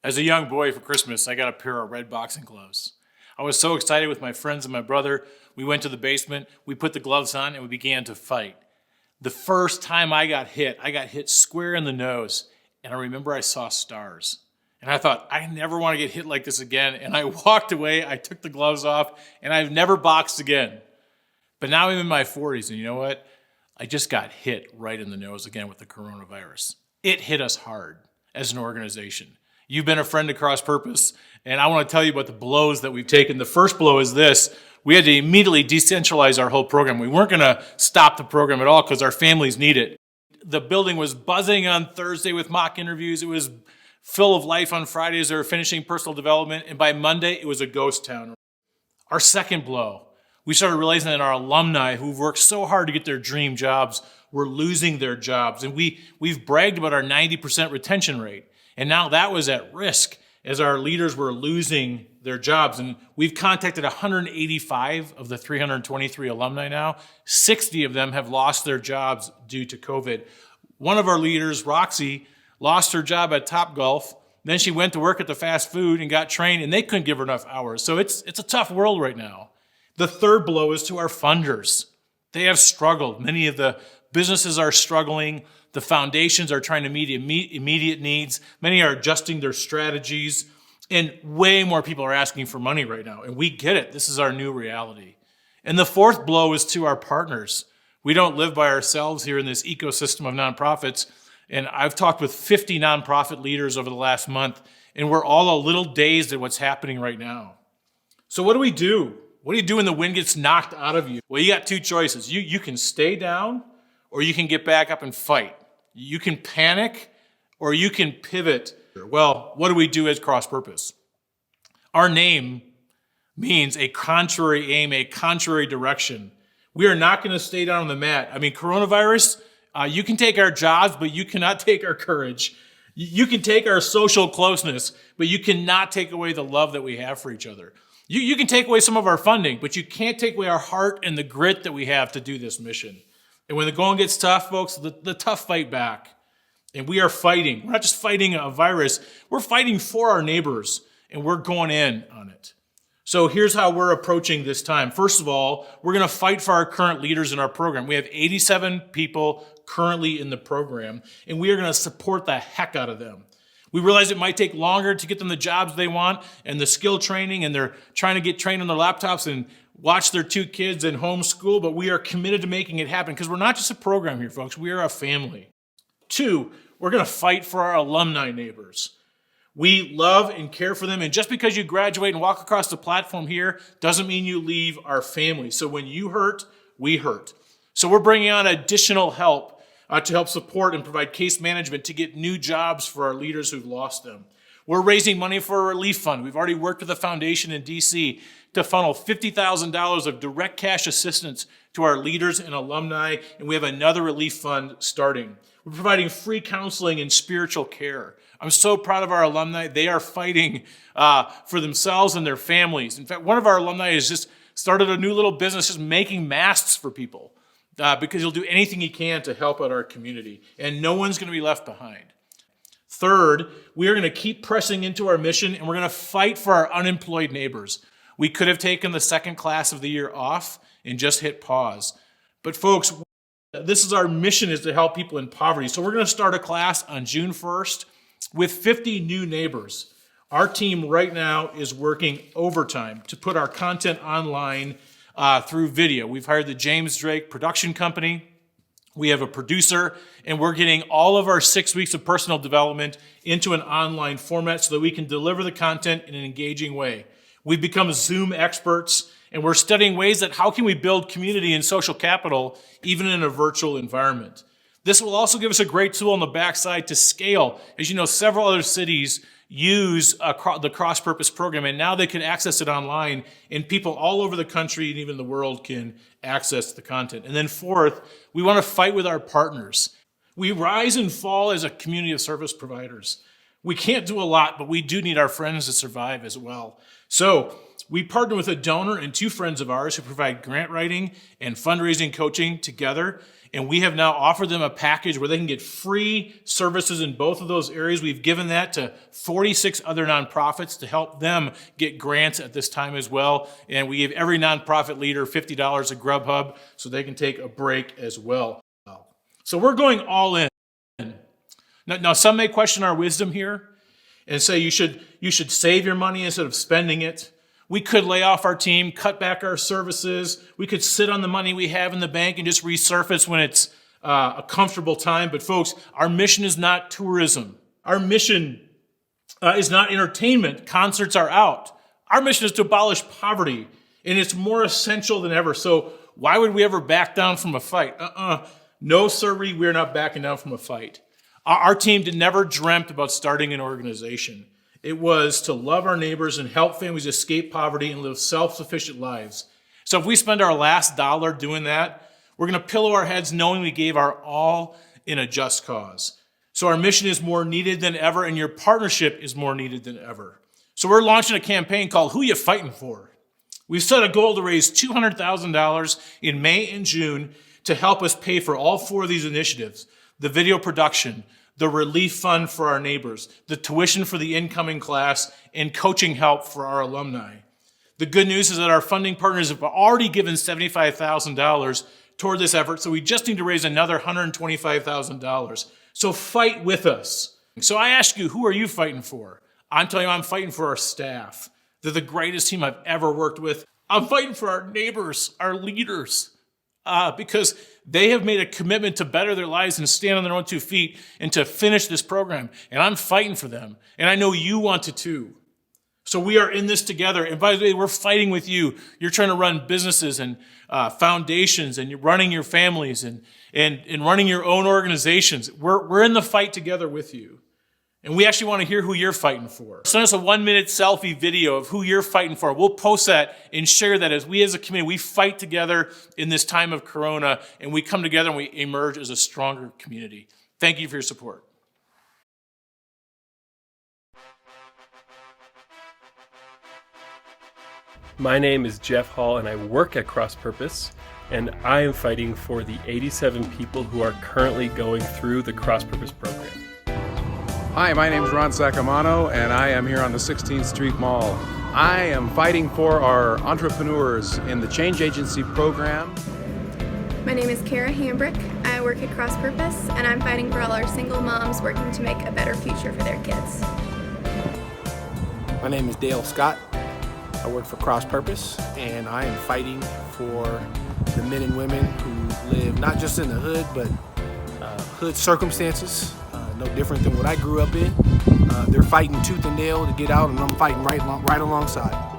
As a young boy for Christmas, I got a pair of red boxing gloves. I was so excited with my friends and my brother. We went to the basement, we put the gloves on, and we began to fight. The first time I got hit square in the nose, and I remember I saw stars. And I thought, I never want to get hit like this again. And I walked away, I took the gloves off, and I've never boxed again. But now I'm in my 40s, and you know what? I just got hit right in the nose again with the coronavirus. It hit us hard as an organization. You've been a friend to Cross Purpose, and I want to tell you about the blows that we've taken. The first blow is this. We had to immediately decentralize our whole program. We weren't going to stop the program at all because our families need it. The building was buzzing on Thursday with mock interviews. It was full of life on Fridays. They were finishing personal development, and by Monday, it was a ghost town. Our second blow, we started realizing that our alumni who've worked so hard to get their dream jobs were losing their jobs. And we've bragged about our 90% retention rate. And now that was at risk as our leaders were losing their jobs. And we've contacted 185 of the 323 alumni now. 60 of them have lost their jobs due to COVID. One of our leaders, Roxy, lost her job at Topgolf. Then she went to work at the fast food and got trained, and they couldn't give her enough hours. So it's a tough world right now. The third blow is to our funders. They have struggled. Many of the businesses are struggling. The foundations are trying to meet immediate needs. Many are adjusting their strategies. And way more people are asking for money right now. And we get it. This is our new reality. And the fourth blow is to our partners. We don't live by ourselves here in this ecosystem of nonprofits. And I've talked with 50 nonprofit leaders over the last month, and we're all a little dazed at what's happening right now. So what do we do? What do you do when the wind gets knocked out of you? Well, you got two choices. You can stay down, or you can get back up and fight. You can panic, or you can pivot. Well, what do we do as Cross Purpose? Our name means a contrary aim, a contrary direction. We are not going to stay down on the mat. I mean, coronavirus, you can take our jobs, but you cannot take our courage. You can take our social closeness, but you cannot take away the love that we have for each other. You can take away some of our funding, but you can't take away our heart and the grit that we have to do this mission. And when the going gets tough, folks, the tough fight back. And we are fighting. We're not just fighting a virus. We're fighting for our neighbors, and we're going in on it. So here's how we're approaching this time. First of all, we're going to fight for our current leaders in our program. We have 87 people currently in the program, and we are going to support the heck out of them. We realize it might take longer to get them the jobs they want and the skill training, and they're trying to get trained on their laptops and watch their two kids in homeschool, but we are committed to making it happen because we're not just a program here, folks. We are a family. 2, we're going to fight for our alumni neighbors. We love and care for them, and just because you graduate and walk across the platform here doesn't mean you leave our family. So when you hurt, we hurt. So we're bringing on additional help to help support and provide case management to get new jobs for our leaders who've lost them. We're raising money for a relief fund. We've already worked with a foundation in D.C. to funnel $50,000 of direct cash assistance to our leaders and alumni, and we have another relief fund starting. We're providing free counseling and spiritual care. I'm so proud of our alumni. They are fighting for themselves and their families. In fact, one of our alumni has just started a new little business just making masks for people because he'll do anything he can to help out our community, and no one's going to be left behind. Third, we are going to keep pressing into our mission, and we're going to fight for our unemployed neighbors. We could have taken the second class of the year off and just hit pause. But folks, this is our mission, is to help people in poverty. So we're going to start a class on June 1st with 50 new neighbors. Our team right now is working overtime to put our content online through video. We've hired the James Drake production company. We have a producer, and we're getting all of our 6 weeks of personal development into an online format so that we can deliver the content in an engaging way. We've become Zoom experts, and we're studying ways that how can we build community and social capital even in a virtual environment. This will also give us a great tool on the backside to scale. As you know, several other cities use the Cross Purpose program, and now they can access it online, and people all over the country and even the world can access the content. And then fourth, we want to fight with our partners. We rise and fall as a community of service providers. We can't do a lot, but we do need our friends to survive as well. So we partner with a donor and 2 friends of ours who provide grant writing and fundraising coaching together. And we have now offered them a package where they can get free services in both of those areas. We've given that to 46 other nonprofits to help them get grants at this time as well. And we give every nonprofit leader $50 at Grubhub so they can take a break as well. So we're going all in. Now some may question our wisdom here and say you should save your money instead of spending it. We could lay off our team, cut back our services. We could sit on the money we have in the bank and just resurface when it's a comfortable time. But folks, our mission is not tourism. Our mission is not entertainment. Concerts are out. Our mission is to abolish poverty, and it's more essential than ever. So why would we ever back down from a fight? No, sirree, we're not backing down from a fight. Our team never dreamt about starting an organization. It was to love our neighbors and help families escape poverty and live self-sufficient lives. So if we spend our last dollar doing that, we're going to pillow our heads knowing we gave our all in a just cause. So our mission is more needed than ever, and your partnership is more needed than ever. So we're launching a campaign called Who You Fightin' For? We've set a goal to raise $200,000 in May and June to help us pay for all 4 of these initiatives: the video production, the relief fund for our neighbors, the tuition for the incoming class, and coaching help for our alumni. The good news is that our funding partners have already given $75,000 toward this effort, so we just need to raise another $125,000. So fight with us. So I ask you, who are you fighting for? I'm telling you, I'm fighting for our staff. They're the greatest team I've ever worked with. I'm fighting for our neighbors, our leaders, because they have made a commitment to better their lives and stand on their own 2 feet and to finish this program. And I'm fighting for them. And I know you want to too. So we are in this together. And by the way, we're fighting with you. You're trying to run businesses and foundations, and you're running your families and running your own organizations. We're in the fight together with you. And we actually want to hear who you're fighting for. Send us a 1-minute selfie video of who you're fighting for. We'll post that and share that as we as a community, we fight together in this time of Corona, and we come together and we emerge as a stronger community. Thank you for your support. My name is Jeff Hall, and I work at Cross Purpose, and I am fighting for the 87 people who are currently going through the Cross Purpose program. Hi, my name is Ron Sacamano, and I am here on the 16th Street Mall. I am fighting for our entrepreneurs in the Change Agency program. My name is Kara Hambrick. I work at Cross Purpose, and I'm fighting for all our single moms working to make a better future for their kids. My name is Dale Scott. I work for Cross Purpose, and I am fighting for the men and women who live not just in the hood, but hood circumstances. No different than what I grew up in. They're fighting tooth and nail to get out, and I'm fighting right alongside.